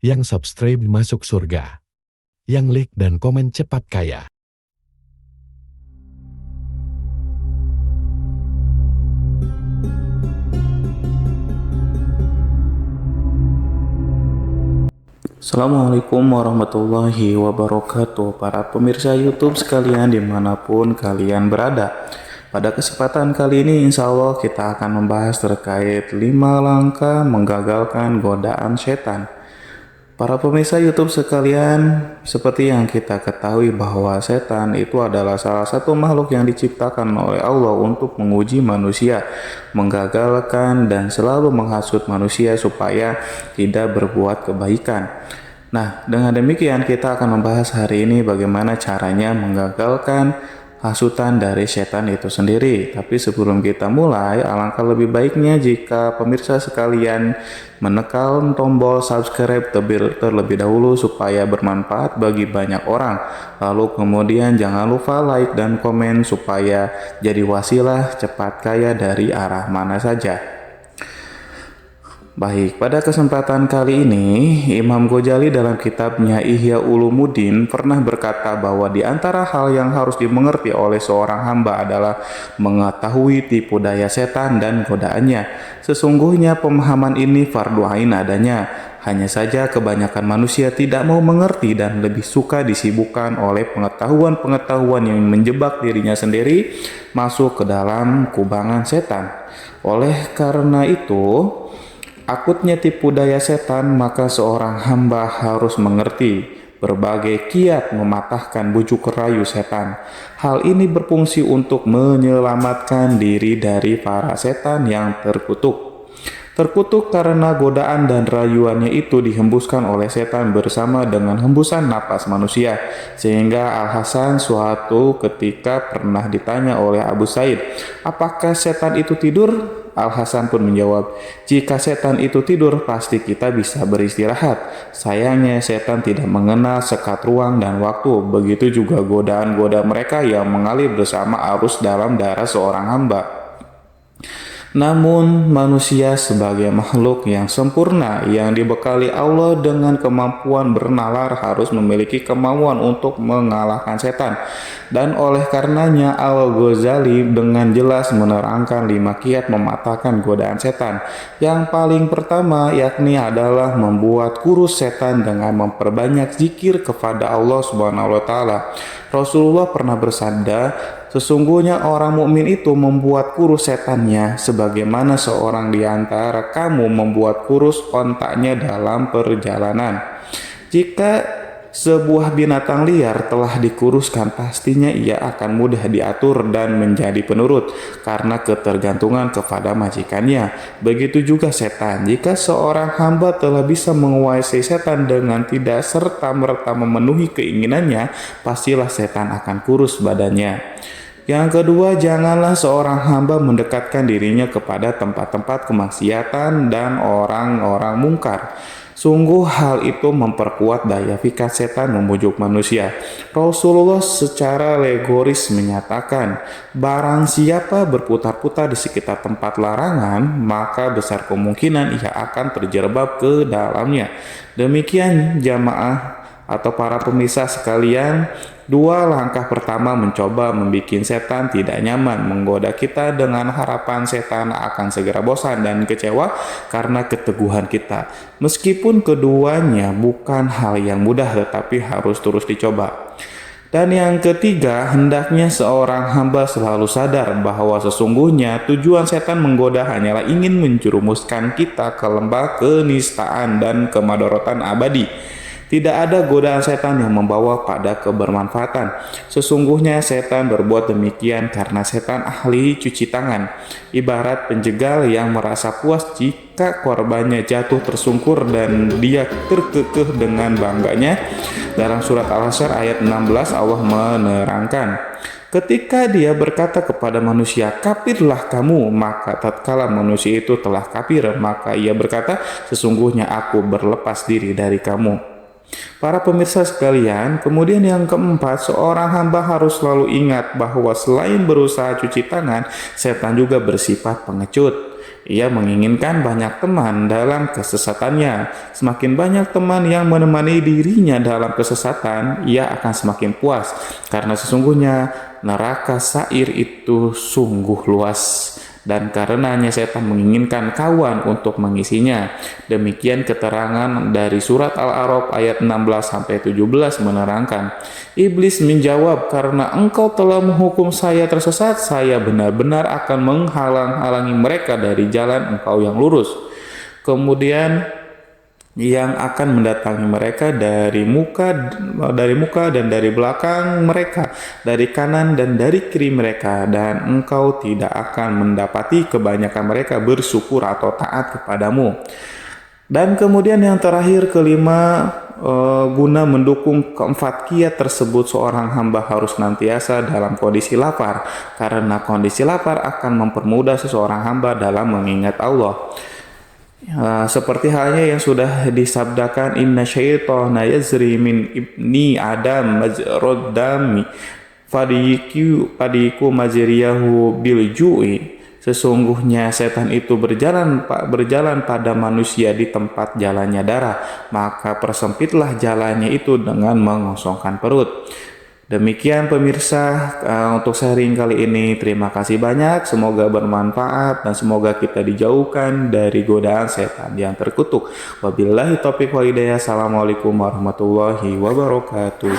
yang subscribe masuk surga, yang like dan komen cepat kaya. Assalamualaikum warahmatullahi wabarakatuh. Para pemirsa YouTube sekalian dimanapun kalian berada, pada kesempatan kali ini insya Allah kita akan membahas terkait 5 langkah menggagalkan godaan setan. Para pemirsa YouTube sekalian, seperti yang kita ketahui bahwa setan itu adalah salah satu makhluk yang diciptakan oleh Allah untuk menguji manusia, menggagalkan dan selalu menghasut manusia supaya tidak berbuat kebaikan. Nah, dengan demikian kita akan membahas hari ini bagaimana caranya menggagalkan hasutan dari setan itu sendiri. Tapi sebelum kita mulai, alangkah lebih baiknya jika pemirsa sekalian menekan tombol subscribe terlebih dahulu supaya bermanfaat bagi banyak orang. Lalu kemudian jangan lupa like dan komen supaya jadi wasilah cepat kaya dari arah mana saja. Baik, pada kesempatan kali ini Imam Ghazali dalam kitabnya Ihya Ulumuddin pernah berkata bahwa di antara hal yang harus dimengerti oleh seorang hamba adalah mengetahui tipu daya setan dan godaannya. Sesungguhnya pemahaman ini fardu ain adanya. Hanya saja kebanyakan manusia tidak mau mengerti dan lebih suka disibukkan oleh pengetahuan-pengetahuan yang menjebak dirinya sendiri masuk ke dalam kubangan setan. Oleh karena itu, akutnya tipu daya setan, maka seorang hamba harus mengerti berbagai kiat mematahkan bujuk rayu setan. Hal ini berfungsi untuk menyelamatkan diri dari para setan yang terkutuk. Terkutuk karena godaan dan rayuannya itu dihembuskan oleh setan bersama dengan hembusan napas manusia. Sehingga Al-Hasan suatu ketika pernah ditanya oleh Abu Said, apakah setan itu tidur? Al-Hasan pun menjawab, jika setan itu tidur pasti kita bisa beristirahat. Sayangnya setan tidak mengenal sekat ruang dan waktu. Begitu juga godaan-godaan mereka yang mengalir bersama arus dalam darah seorang hamba. Namun manusia sebagai makhluk yang sempurna yang dibekali Allah dengan kemampuan bernalar harus memiliki kemauan untuk mengalahkan setan. Dan oleh karenanya Al-Ghazali dengan jelas menerangkan 5 kiat mematahkan godaan setan. Yang paling pertama yakni adalah membuat kurus setan dengan memperbanyak zikir kepada Allah Subhanahu wa taala. Rasulullah pernah bersabda, sesungguhnya orang mukmin itu membuat kurus setannya sebagaimana seorang di antara kamu membuat kurus ontaknya dalam perjalanan. Jika sebuah binatang liar telah dikuruskan, pastinya ia akan mudah diatur dan menjadi penurut karena ketergantungan kepada majikannya. Begitu juga setan. Jika seorang hamba telah bisa menguasai setan dengan tidak serta-merta memenuhi keinginannya, pastilah setan akan kurus badannya. Yang kedua, janganlah seorang hamba mendekatkan dirinya kepada tempat-tempat kemaksiatan dan orang-orang mungkar. Sungguh hal itu memperkuat daya pikat setan membujuk manusia. Rasulullah secara legoris menyatakan, barang siapa berputar-putar di sekitar tempat larangan, maka besar kemungkinan ia akan terjerembab ke dalamnya. Demikian jamaah atau para pemirsa sekalian, 2 langkah pertama mencoba membuat setan tidak nyaman, menggoda kita dengan harapan setan akan segera bosan dan kecewa karena keteguhan kita. Meskipun keduanya bukan hal yang mudah tetapi harus terus dicoba. Dan yang ketiga, hendaknya seorang hamba selalu sadar bahwa sesungguhnya tujuan setan menggoda hanyalah ingin menjerumuskan kita ke lembah kenistaan dan kemadorotan abadi. Tidak ada godaan setan yang membawa pada kebermanfaatan. Sesungguhnya setan berbuat demikian karena setan ahli cuci tangan. Ibarat penjegal yang merasa puas jika korbannya jatuh tersungkur dan dia terkekeh dengan bangganya. Dalam surat Al-Hasyr ayat 16 Allah menerangkan, ketika dia berkata kepada manusia, kafirlah kamu, maka tatkala manusia itu telah kafir, maka ia berkata, sesungguhnya aku berlepas diri dari kamu. Para pemirsa sekalian, kemudian yang keempat, seorang hamba harus selalu ingat bahwa selain berusaha cuci tangan, setan juga bersifat pengecut. Ia menginginkan banyak teman dalam kesesatannya. Semakin banyak teman yang menemani dirinya dalam kesesatan, ia akan semakin puas. Karena sesungguhnya neraka Sa'ir itu sungguh luas. Dan karenanya setan menginginkan kawan untuk mengisinya. Demikian keterangan dari surat Al-A'raf ayat 16-17 menerangkan. Iblis menjawab, karena engkau telah menghukum saya tersesat, saya benar-benar akan menghalang-halangi mereka dari jalan engkau yang lurus. Kemudian yang akan mendatangi mereka dari muka dan dari belakang mereka, dari kanan dan dari kiri mereka, dan engkau tidak akan mendapati kebanyakan mereka bersyukur atau taat kepadamu. Dan kemudian yang terakhir kelima, guna mendukung keempat kiat tersebut, seorang hamba harus senantiasa dalam kondisi lapar, karena kondisi lapar akan mempermudah seseorang hamba dalam mengingat Allah. Seperti halnya yang sudah disabdakan, inna syaitana yazri min ibni adam majrad dami fadiku majriyahu bil ju'i. Sesungguhnya setan itu berjalan pada manusia di tempat jalannya darah, maka persempitlah jalannya itu dengan mengosongkan perut. Demikian pemirsa, untuk sharing kali ini. Terima kasih banyak, semoga bermanfaat dan semoga kita dijauhkan dari godaan setan yang terkutuk. Wabillahi taufiq wal hidayah. Assalamualaikum warahmatullahi wabarakatuh.